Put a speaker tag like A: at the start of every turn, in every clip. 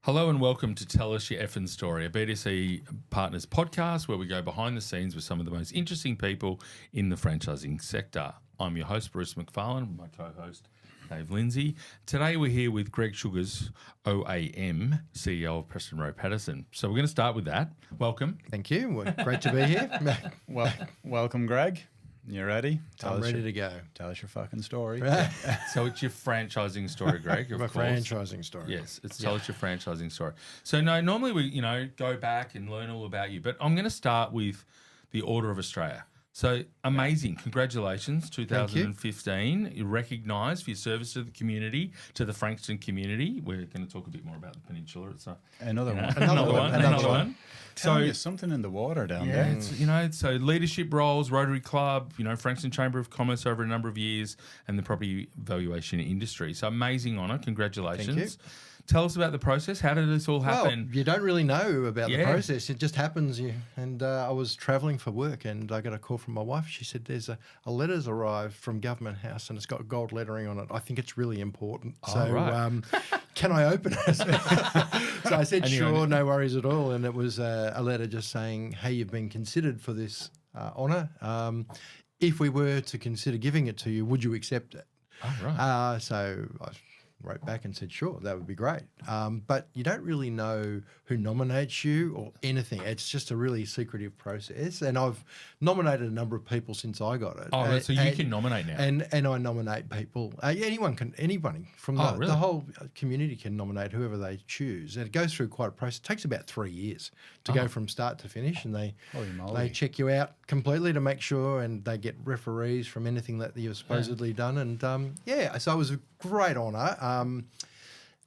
A: Hello and welcome to Tell Us Your Effin' Story, a BDC Partners podcast where we go behind the scenes with some of the most interesting people in the franchising sector. I'm your host, Bruce McFarlane, my co-host, Dave Lindsay. Today we're here with Greg Sugars OAM, CEO of Preston Rowe Paterson. So we're going to start with that. Welcome.
B: Thank you. Well, great to be here.
C: Well, welcome, Greg. You ready?
B: I'm ready to go.
C: Tell us your fucking story.
A: So it's your franchising story, Greg, of
B: My
A: course.
B: franchising story.
A: Yes, it's tell us your franchising story. So no, normally we, go back and learn all about you, but I'm going to start with the Order of Australia. So amazing. Congratulations, 2015. You're recognised for your service to the community, to the Frankston community. We're going to talk a bit more about the peninsula. It's
C: Another one.
A: Another one.
C: So there's something in the water down there.
A: It's, so leadership roles, Rotary Club, Frankston Chamber of Commerce over a number of years, and the property valuation industry. So amazing honour. Congratulations.
B: Thank you.
A: Tell us about the process. How did this all happen?
B: Well, you don't really know about the process. It just happens. I was travelling for work and I got a call from my wife. She said, there's a letter's arrived from Government House and it's got gold lettering on it. I think it's really important. Can I open it? So I said, sure, no worries at all. And it was a letter just saying, hey, you've been considered for this honour. If we were to consider giving it to you, would you accept it?
A: Oh, right.
B: So I wrote back and said, sure, that would be great. But you don't really know who nominates you or anything. It's just a really secretive process. And I've nominated a number of people since I got it.
A: Oh, so you can nominate now?
B: And I nominate people. Anybody from the whole community can nominate whoever they choose. And it goes through quite a process. It takes about 3 years to go from start to finish. And they check you out completely to make sure, and they get referees from anything that you've supposedly done. And so it was a great honour.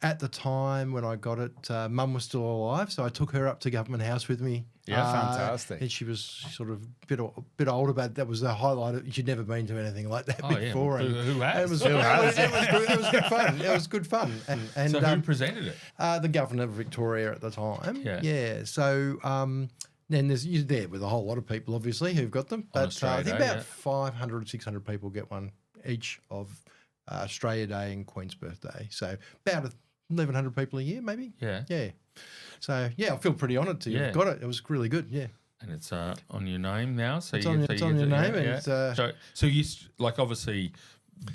B: At the time when I got it, Mum was still alive, so I took her up to Government House with me.
C: Yeah, fantastic.
B: And she was sort of a bit older, but that was the highlight. She'd never been to anything like that before.
A: Yeah. Who has?
B: It was good fun. It was good fun. And
A: so who presented it?
B: The Governor of Victoria at the time.
A: Yeah.
B: So then you're there with a whole lot of people, obviously, who've got them. But I think about 500, 600 people get one each of Australia Day and Queen's Birthday. So about 1,100 people a year, maybe.
A: Yeah.
B: Yeah. So, I feel pretty honoured to have got it. It was really good, yeah.
A: And it's on your name now? So
B: it's on your name. And
A: so you, obviously,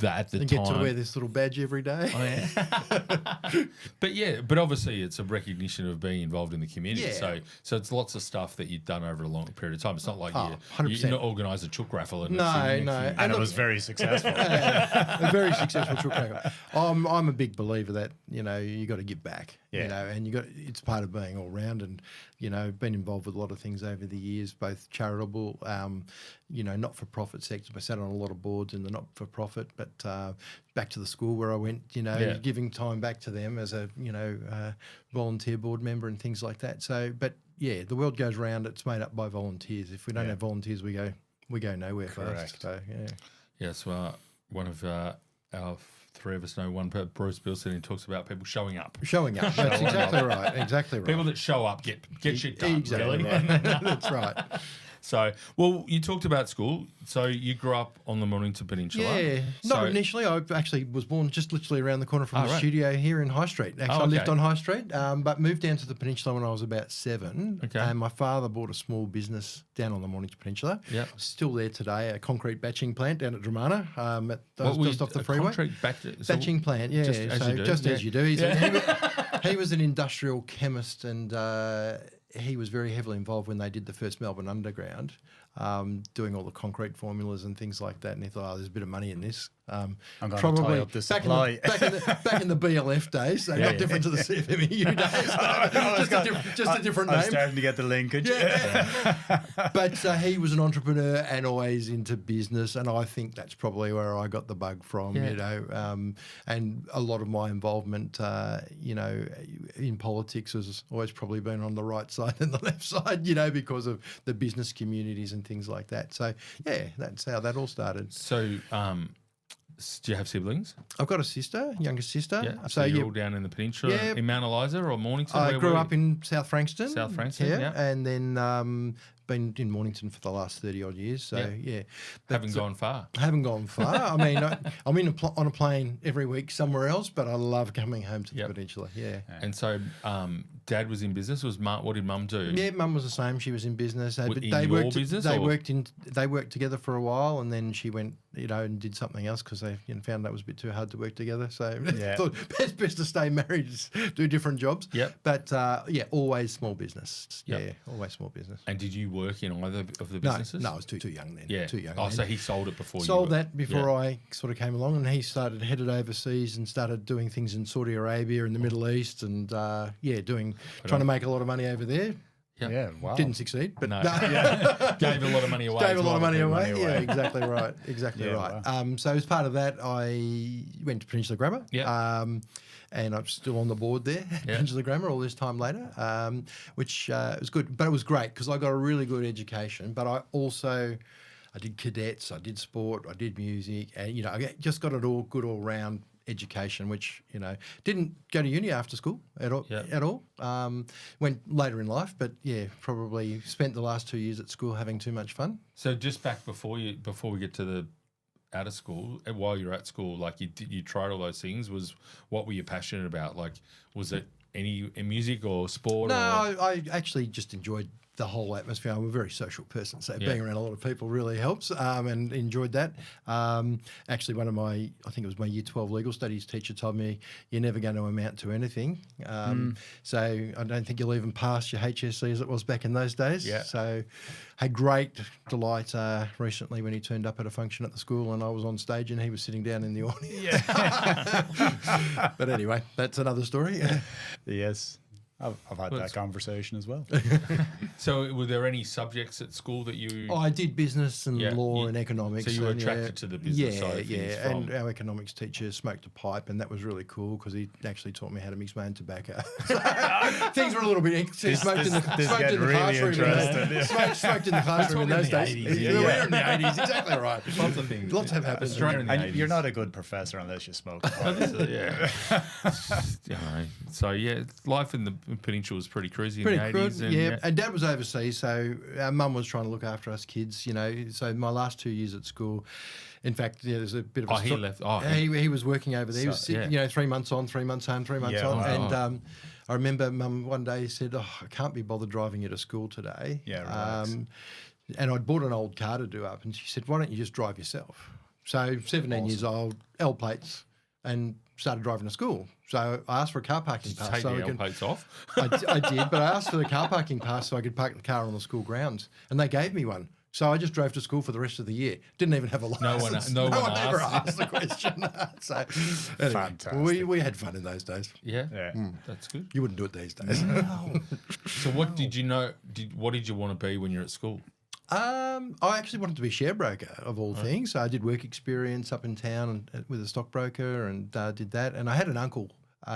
A: that at the time...
B: get to wear this little badge every day.
A: Oh, yeah. But obviously it's a recognition of being involved in the community.
B: Yeah.
A: So it's lots of stuff that you've done over a long period of time. It's not like you organise a chook raffle. And
B: no.
C: And it was very successful.
B: A very successful chook raffle. I'm a big believer that, you got to give back. And it's part of being all round, and been involved with a lot of things over the years, both charitable, not-for-profit sector. I sat on a lot of boards in the not-for-profit, but back to the school where I went, giving time back to them as a volunteer board member and things like that. So, but the world goes round. It's made up by volunteers. If we don't have volunteers, we go nowhere.
C: Correct.
B: Fast. So
A: Yes, well, one of our three of us know one. Bruce Bilson, who talks about people showing up.
B: Showing up. That's exactly right. Exactly right.
A: People that show up get shit done.
B: Exactly
A: really.
B: Right. That's right.
A: So, you talked about school. So you grew up on the Mornington Peninsula.
B: Yeah. Not initially. I actually was born just literally around the corner from the studio here in High Street. Actually, I lived on High Street, but moved down to the Peninsula when I was about 7. Okay. And my father bought a small business down on the Mornington Peninsula. Yeah. Still there today, a concrete batching plant down at Dramana, just off the freeway.
A: Concrete
B: batching plant, yeah. Just as you do. He was an industrial chemist, and he was very heavily involved when they did the first Melbourne Underground, doing all the concrete formulas and things like that. And he thought, there's a bit of money in this.
C: I'm going to tie up the supply.
B: Back in the BLF days, so not different to the CFMEU days. just a different name.
C: I'm starting to get the linkage.
B: But he was an entrepreneur and always into business, and I think that's probably where I got the bug from, and a lot of my involvement, in politics has always probably been on the right side and the left side, because of the business communities and things like that. So, that's how that all started.
A: So, do you have siblings?
B: I've got a sister, younger sister.
A: Yeah. So you're all down in the peninsula, in Mount Eliza or Mornington?
B: I grew up in South Frankston.
A: Yeah.
B: And then been in Mornington for the last 30-odd years. So, yeah.
A: Haven't gone far.
B: Haven't gone far. I mean, I'm on a plane every week somewhere else, but I love coming home to the Peninsula. Yeah.
A: And so Dad was in business. What did Mum do?
B: Yeah, Mum was the same. She was in business.
A: Business?
B: They worked together for a while, and then she went, and did something else because they found that was a bit too hard to work together. So thought best to stay married, do different jobs.
A: Yep.
B: But always small business.
A: Yep.
B: Yeah, always small business.
A: And did you work in either of the businesses?
B: No, I was too young then.
A: Yeah.
B: Too young.
A: Oh, so he sold it before
B: I sort of came along, and he headed overseas and started doing things in Saudi Arabia and the Middle East, and trying to make a lot of money over there.
A: Yep.
C: Yeah, wow.
B: Didn't succeed, but
A: gave a lot of money away.
B: Gave a lot of money away. Yeah, exactly right.
C: Wow.
B: So as part of that, I went to Peninsula Grammar.
A: Yeah.
B: And I'm still on the board there, Peninsula Grammar, all this time later, which was good. But it was great because I got a really good education. But I did cadets, I did sport, I did music, and I just got it all good all round education, which didn't go to uni after school at all. Went later in life, but probably spent the last 2 years at school having too much fun.
A: So just back before we get to the out of school, while you're at school, like you tried all those things. What were you passionate about? Like, was it any music or sport?
B: No, I actually just enjoyed the whole atmosphere. I'm a very social person, so being around a lot of people really helps, and enjoyed that. Actually, one of I think it was my Year 12 legal studies teacher told me, you're never going to amount to anything. So I don't think you'll even pass your HSC as it was back in those days.
A: Yeah.
B: So had great delight recently when he turned up at a function at the school and I was on stage and he was sitting down in the audience. Yeah. But anyway, that's another story.
C: Yes. I've had that conversation as well.
A: So were there any subjects at school that you...
B: I did business and law and economics.
A: So you were attracted to the business side of things.
B: Yeah, and our economics teacher smoked a pipe and that was really cool because he actually taught me how to mix my own tobacco. Things were a little bit... Smoked in the classroom in those days. We were in the 80s, exactly right.
A: Lots of things.
B: Lots have happened.
C: And you're not a good professor unless you smoke.
A: So, life in the Peninsula was pretty crazy in the 80s.
B: Good, and Dad was overseas, so our mum was trying to look after us kids, So my last 2 years at school, in fact, there's a bit of a...
A: he left.
B: He was working over there. He was, 3 months on, 3 months home, 3 months on. And I remember Mum one day said, I can't be bothered driving you to school today.
C: Yeah, relax.
B: And I'd bought an old car to do up, and she said, why don't you just drive yourself? So 17 years old, L plates, and started driving to school. So I asked for a car parking pass.
A: Take the L plates off?
B: I did, but I asked for the car parking pass so I could park the car on the school grounds, and they gave me one. So I just drove to school for the rest of the year. Didn't even have a license.
A: No one
B: ever asked the question. So anyway,
C: fantastic.
B: We had fun in those days.
A: Yeah. That's good.
B: You wouldn't do it these days.
A: No. So what did you know? What did you want to be when you're at school?
B: I actually wanted to be a share broker of all things. So I did work experience up in town with a stockbroker and did that. And I had an uncle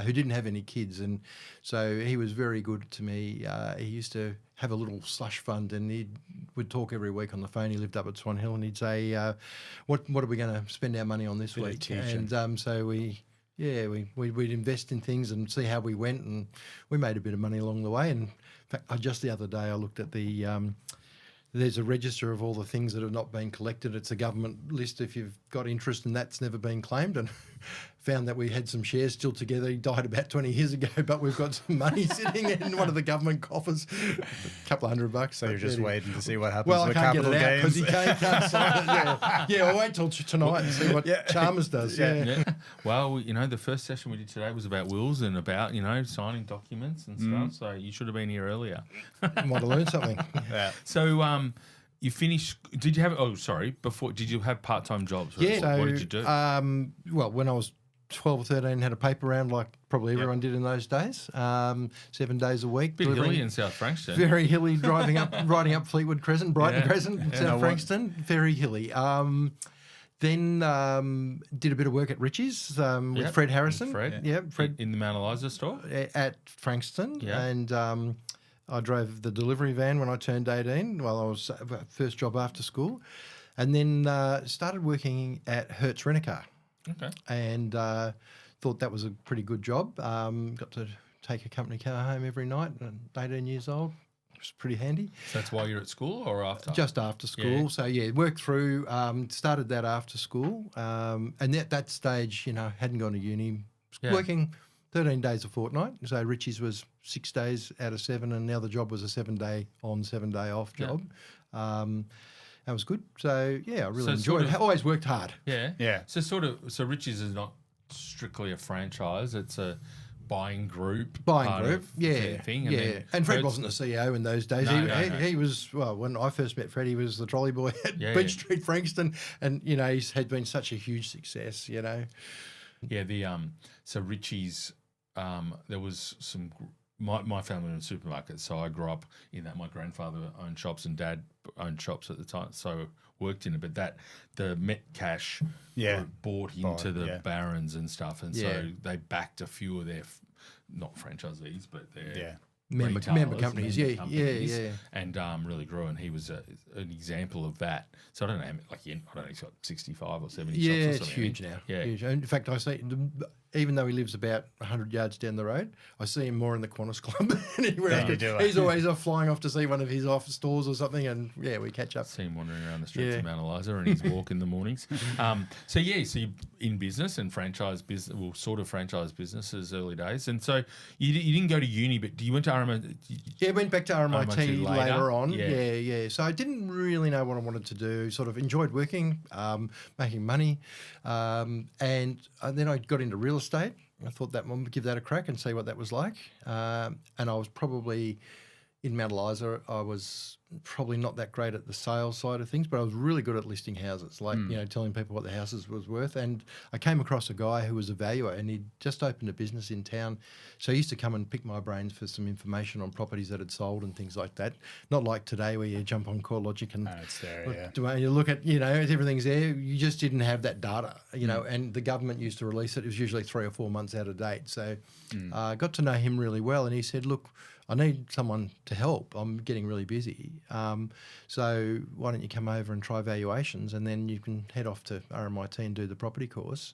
B: who didn't have any kids, and so he was very good to me. He used to have a little slush fund, and he would talk every week on the phone. He lived up at Swan Hill, and he'd say, "What are we going to spend our money on this week?" And so we'd invest in things and see how we went, and we made a bit of money along the way. And in fact, just the other day, I looked at the. There's a register of all the things that have not been collected. It's a government list if you've got interest and that's never been claimed, and found that we had some shares still together. He died about 20 years ago, but we've got some money sitting in one of the government coffers, a couple of $100.
C: So you're just waiting to see what happens
B: with
C: capital gains.
B: Well, I can't get it out because he can't sign it. Yeah, I'll wait till tonight and see what Chalmers does. Yeah.
A: Well, the first session we did today was about wills and about, signing documents and stuff. So you should have been here earlier.
B: Might have learned something.
A: Yeah. So you finished, did you you have part-time jobs?
B: Yeah. So,
A: what did you do?
B: Well, when I was 12 or 13, had a paper round like probably everyone did in those days. 7 days a week.
A: Bit hilly in South Frankston.
B: Very hilly, riding up Fleetwood Crescent, Brighton Crescent, South Frankston. Very hilly. Then did a bit of work at Richie's with Fred Harrison.
A: Fred in the Mount Eliza store?
B: At Frankston.
A: Yeah.
B: And I drove the delivery van when I turned 18 while I was first job after school. And then started working at Hertz Rent-A-Car.
A: Okay.
B: And thought that was a pretty good job. Got to take a company car home every night. 18 years old. was pretty handy.
A: So that's while you're at school or after?
B: Just after school.
A: Yeah.
B: So, yeah, worked through, started that after school. And at that stage, hadn't gone to uni, working 13 days a fortnight. So Richie's was 6 days out of 7, and now the job was a 7-day on, 7-day off job. That was good. So, yeah, I really enjoyed it. Always worked hard.
A: Yeah. Yeah. So Richie's is not strictly a franchise. It's a buying group.
B: Thing. And Fred wasn't the CEO in those days. He was, well, when I first met Fred, he was the trolley boy at Beach Street, Frankston. And, he's had been such a huge success, Yeah, so Richie's, there was some, my family owned supermarkets, so I grew up in that. My grandfather owned shops and Dad owned shops at the time, so worked in it. But the Metcash bought into the Barons and stuff, and so they backed a few of their, not franchisees, but their member companies,
A: and really grew. And he was an example of that. So I don't know, he's got 65 or 70 shops or something.
B: Yeah, it's huge now. Yeah, huge. In fact, I see, even though he lives about 100 yards down the road, I see him more in the Qantas Club than anywhere else. He's always off flying off to see one of his office stores or something, and we catch up.
A: See him wandering around the streets of Mount Eliza and his walk in the mornings. So you're in business and franchise business, well, sort of franchise businesses early days. And so you didn't go to uni, but you went to RMIT?
B: Yeah, went back to RMIT later on. Yeah. So I didn't really know what I wanted to do. Sort of enjoyed working, making money, and then I got into real estate. I thought that one would give that a crack and see what that was like. And I was probably in Mount Eliza. I was probably not that great at the sales side of things, but I was really good at listing houses, telling people what the houses was worth. And I came across a guy who was a valuer, and he'd just opened a business in town. So he used to come and pick my brains for some information on properties that had sold and things like that. Not like today where you jump on CoreLogic and
C: it's there,
B: you look at, everything's there. You just didn't have that data, and the government used to release it. It was usually 3 or 4 months out of date. So I got to know him really well, and he said, look, I need someone to help. I'm getting really busy. So why don't you come over and try valuations, and then you can head off to RMIT and do the property course.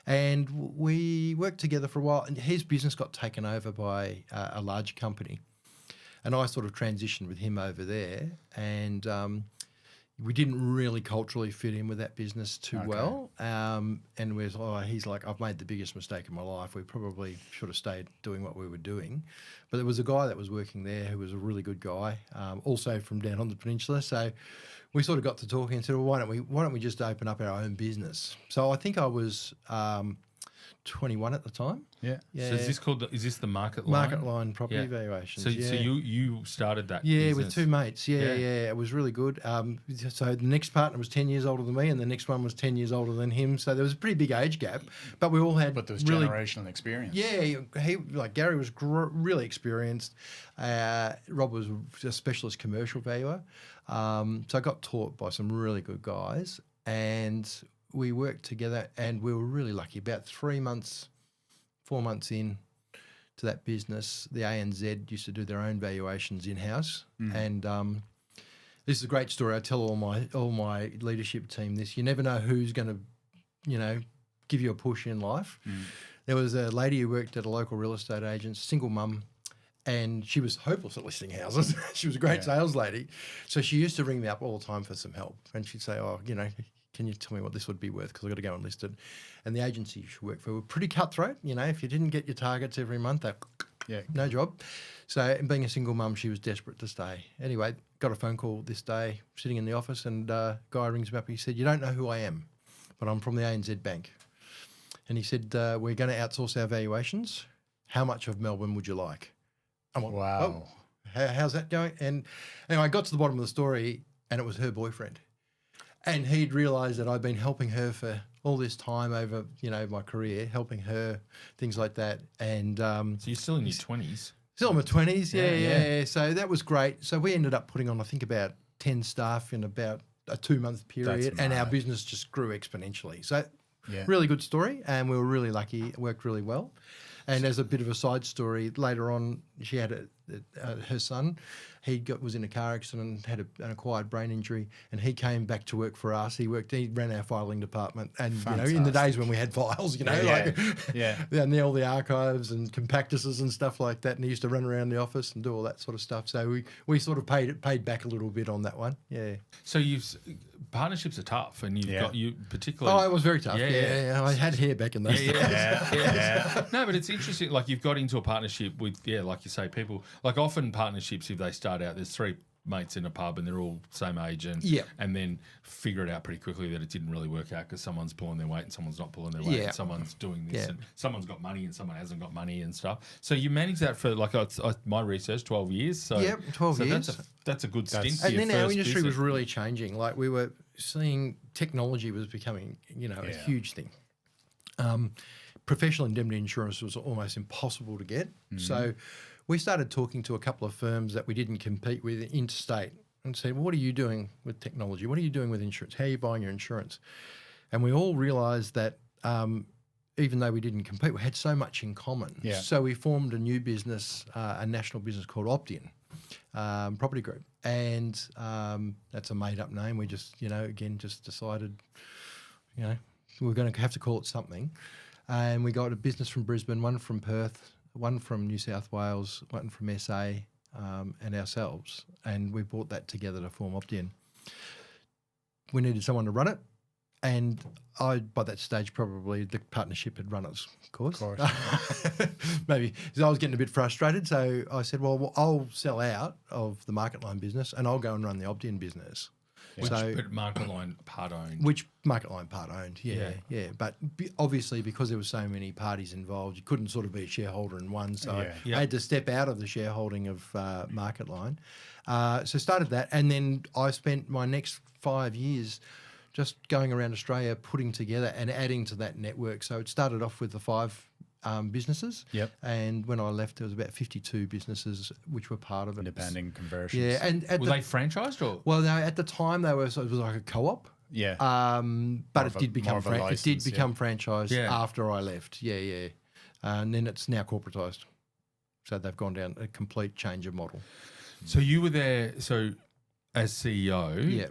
B: And we worked together for a while, and his business got taken over by a large company. And I sort of transitioned with him over there, and we didn't really culturally fit in with that business too well. And he's like, I've made the biggest mistake of my life. We probably should have stayed doing what we were doing. But there was a guy that was working there who was a really good guy, also from down on the peninsula. So we sort of got to talking and said, well, why don't we just open up our own business? So I think I was 21 at the time.
A: Yeah. So is this the Market Line?
B: Market Line property valuations.
A: So you started that
B: business? With 2 mates. Yeah. It was really good. So the next partner was 10 years older than me, and the next one was 10 years older than him. So there was a pretty big age gap, but we all had.
C: But there was generational experience.
B: Yeah, Gary was really experienced. Rob was a specialist commercial valuer. So I got taught by some really good guys, and we worked together, and we were really lucky. About 4 months in to that business, the ANZ used to do their own valuations in-house. And this is a great story. I tell all my leadership team this. You never know who's going to, give you a push in life. There was a lady who worked at a local real estate agent, single mum, and she was hopeless at listing houses. She was a great sales lady. So she used to ring me up all the time for some help. And she'd say, can you tell me what this would be worth? Because I've got to go and list it. And the agency you should work for were pretty cutthroat. If you didn't get your targets every month, no job. So being a single mum, she was desperate to stay. Anyway, got a phone call this day, sitting in the office, and a guy rings me up. He said, you don't know who I am, but I'm from the ANZ Bank. And he said, we're going to outsource our valuations. How much of Melbourne would you like? I'm like, wow. Oh, how's that going? And anyway, I got to the bottom of the story, and it was her boyfriend. And he'd realised that I'd been helping her for all this time over, my career, helping her, things like that. And
A: so you're still in your 20s?
B: Still in my 20s, yeah. So that was great. So we ended up putting on, I think, about 10 staff in about a 2-month period, and our business just grew exponentially. So really good story, and we were really lucky. It worked really well. And as a bit of a side story, later on, she had her son. He was in a car accident, had an acquired brain injury, and he came back to work for us. He ran our filing department, and in the days when we had files, and all the archives and compactuses and stuff like that. And he used to run around the office and do all that sort of stuff. So we sort of paid back a little bit on that one. Yeah.
A: So partnerships are tough, and you particularly.
B: Oh, it was very tough. Yeah. I had hair back in those days.
A: Yeah. No, but it's interesting. Like you've got into a partnership with, like you say, people. Like often partnerships, if they start out, there's three mates in a pub and they're all same age, and then figure it out pretty quickly that it didn't really work out because someone's pulling their weight and someone's not pulling their weight, and someone's doing this, and someone's got money and someone hasn't got money and stuff. So you manage that for my research, 12 years. So
B: 12 years.
A: That's a good stint.
B: And then our industry was really changing. Like we were seeing technology was becoming, a huge thing. Professional indemnity insurance was almost impossible to get. So we started talking to a couple of firms that we didn't compete with interstate and said, well, what are you doing with technology? What are you doing with insurance? How are you buying your insurance? And we all realised that even though we didn't compete, we had so much in common.
C: Yeah.
B: So we formed a new business, a national business called Optian Property Group. And that's a made-up name. We just, just decided, we're going to have to call it something. And we got a business from Brisbane, one from Perth, one from New South Wales, one from SA, and ourselves. And we brought that together to form Optian. We needed someone to run it. And by that stage, probably the partnership had run its course. Of course. Maybe. So I was getting a bit frustrated. So I said, well, I'll sell out of the Market Line business and I'll go and run the Optian business.
A: Which Market Line part owned.
B: Which Market Line part owned, yeah. But obviously, because there were so many parties involved, you couldn't sort of be a shareholder in one. So I had to step out of the shareholding of Market Line. So started that, and then I spent my next 5 years just going around Australia, putting together and adding to that network. So it started off with the 5 businesses.
C: Yep.
B: And when I left, there was about 52 businesses which were part of it.
C: Independent conversions.
B: Yeah. And
A: were they franchised or?
B: Well, no, at the time it was like a co-op.
C: Yeah.
B: But it did become franchised after I left. Yeah. And then it's now corporatized. So they've gone down a complete change of model.
A: So you were there, as CEO,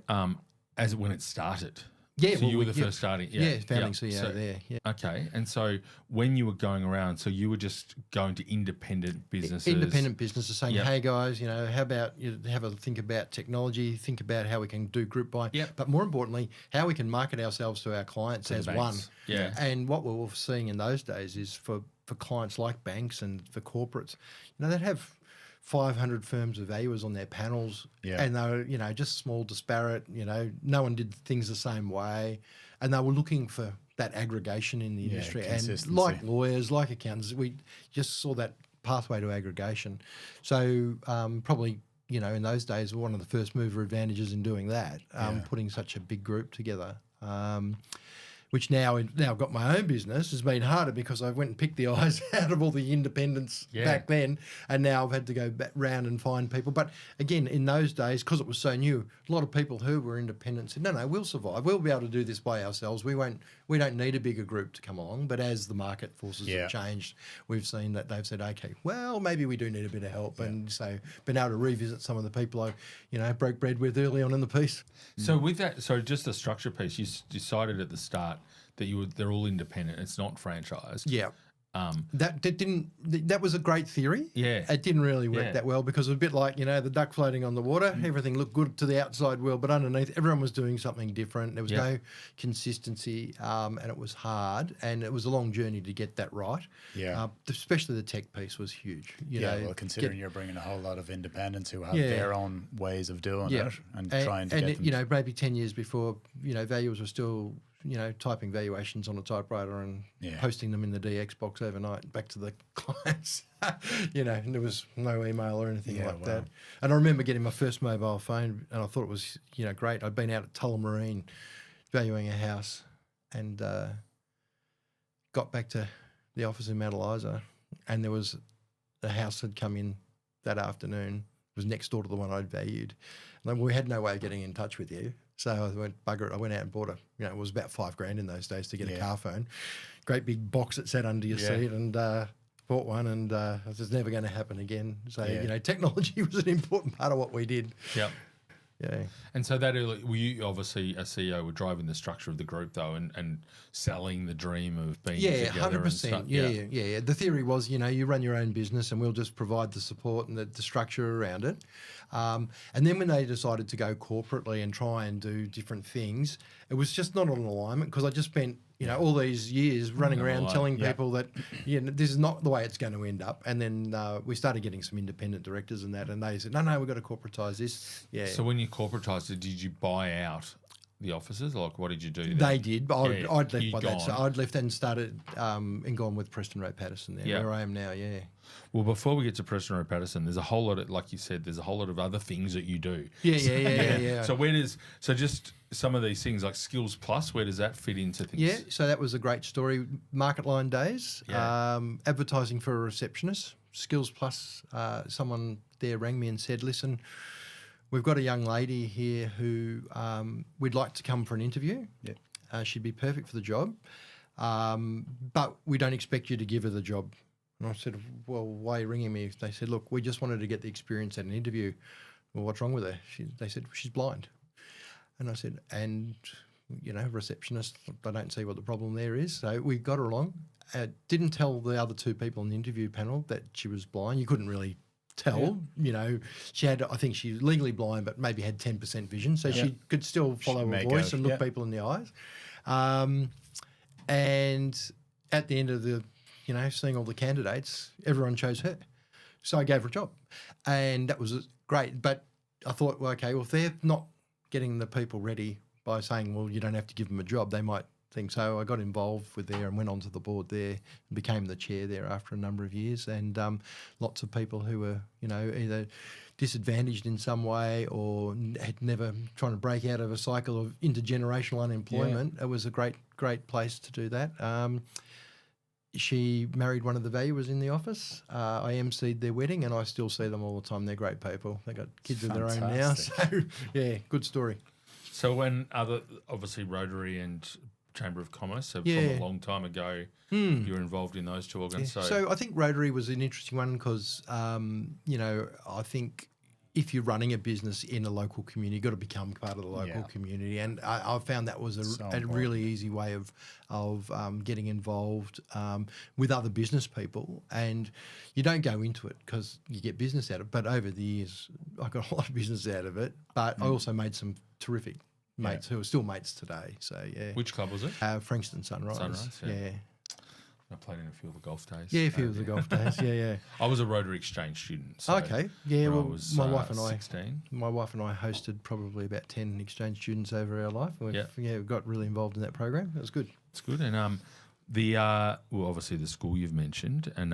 A: as when it started.
B: Yeah,
A: so you were the first starting.
B: Founding CEO there. Yeah.
A: Okay, and so when you were going around, so you were just going to independent businesses.
B: Independent businesses saying, "Hey guys, how about you have a think about technology, think about how we can do group buying, but more importantly, how we can market ourselves to our clients as one."
A: Yeah.
B: And what we were seeing in those days is for clients like banks and for corporates, they'd have 500 firms of valuers on their panels, and they were, just small, disparate. No one did things the same way, and they were looking for that aggregation in the industry. And like lawyers, like accountants, we just saw that pathway to aggregation. So probably, in those days, one of the first mover advantages in doing that, putting such a big group together. Which now I've got my own business has been harder because I went and picked the eyes out of all the independents back then, and now I've had to go back round and find people. But again, in those days, because it was so new, a lot of people who were independent said, "No, we'll survive. We'll be able to do this by ourselves. We don't need a bigger group to come along." But as the market forces have changed, we've seen that they've said, "Okay, well, maybe we do need a bit of help." And so been able to revisit some of the people I broke bread with early on in the piece.
A: So with that, just the structure piece, you decided at the start that they're all independent. It's not franchised.
B: Yeah. That was a great theory.
A: Yeah.
B: It didn't really work that well because it was a bit like, the duck floating on the water. Everything looked good to the outside world, but underneath everyone was doing something different. There was no consistency, and it was hard, and it was a long journey to get that right.
C: Yeah.
B: Especially the tech piece was huge.
C: Considering you're bringing a whole lot of independents who have their own ways of doing it and trying to get them.
B: Maybe 10 years before, valuers were still typing valuations on a typewriter and posting them in the DX box overnight back to the clients. And there was no email or anything like that. And I remember getting my first mobile phone, and I thought it was, great. I'd been out at Tullamarine valuing a house, and got back to the office in Mount Eliza, and there was a house had come in that afternoon. It was next door to the one I'd valued. And we had no way of getting in touch with you. So I went, bugger it. I went out and bought it was about $5,000 in those days to get a car phone. Great big box that sat under your seat. And bought one, and this is never going to happen again. So technology was an important part of what we did.
A: Yep.
B: Yeah.
A: And so that early, were you obviously a CEO were driving the structure of the group though, and selling the dream of being together?
B: 100%. Yeah. The theory was, you run your own business and we'll just provide the support and the structure around it. And then when they decided to go corporately and try and do different things, it was just not an alignment, because I just spent all these years running around telling people that this is not the way it's going to end up. And then we started getting some independent directors and that, and they said, no, we've got to corporatise this. Yeah.
A: So when you corporatised it, did you buy out the offices? Like, what did you do then?
B: They did. I'd left by that. So I'd left and started and gone with Preston Rowe Paterson there, where I am now, yeah.
A: Well, before we get to Preston Rowe Paterson, there's a whole lot of, like you said, there's a whole lot of other things that you do.
B: Yeah.
A: So just some of these things like Skills Plus, where does that fit into things?
B: Yeah, so that was a great story. Market line days, advertising for a receptionist. Skills Plus, someone there rang me and said, listen, we've got a young lady here who we'd like to come for an interview. Yeah. She'd be perfect for the job, but we don't expect you to give her the job. And I said, well, why are you ringing me? They said, look, we just wanted to get the experience at an interview. Well, what's wrong with her? They said, she's blind. And I said, and, receptionist, I don't see what the problem there is. So we got her along. Didn't tell the other two people on the interview panel that she was blind. You couldn't really tell, she had, I think she's legally blind, but maybe had 10% vision. So she could still follow her voice and look people in the eyes. And at the end of the, seeing all the candidates, everyone chose her. So I gave her a job, and that was great. But I thought, well, okay, if they're not getting the people ready by saying, well, you don't have to give them a job, they might think so. I got involved with there and went onto the board there and became the chair there after a number of years. And lots of people who were, either disadvantaged in some way or had never trying to break out of a cycle of intergenerational unemployment. It was a great place to do that. She married one of the valuers in the office. I emceed their wedding, and I still see them all the time. They're great people. They got kids of their own now. So, good story.
A: So when obviously Rotary and Chamber of Commerce, so from a long time ago, you were involved in those two organisations.
B: So I think Rotary was an interesting one because, I think if you're running a business in a local community, you've got to become part of the local community. And I found that was a really easy way of getting involved with other business people. And you don't go into it because you get business out of it. But over the years, I got a lot of business out of it. But I also made some terrific mates who are still mates today. So, yeah.
A: Which club was it?
B: Frankston Sunrise. Yeah.
A: I played in a few of the golf days.
B: Yeah, a few of the golf days. Yeah.
A: I was a Rotary Exchange student. So
B: okay. Yeah. Well,
A: my wife and
B: 16. My wife and I hosted probably about 10 exchange students over our life. We got really involved in that program. It was good.
A: It's good. And obviously the school you've mentioned, and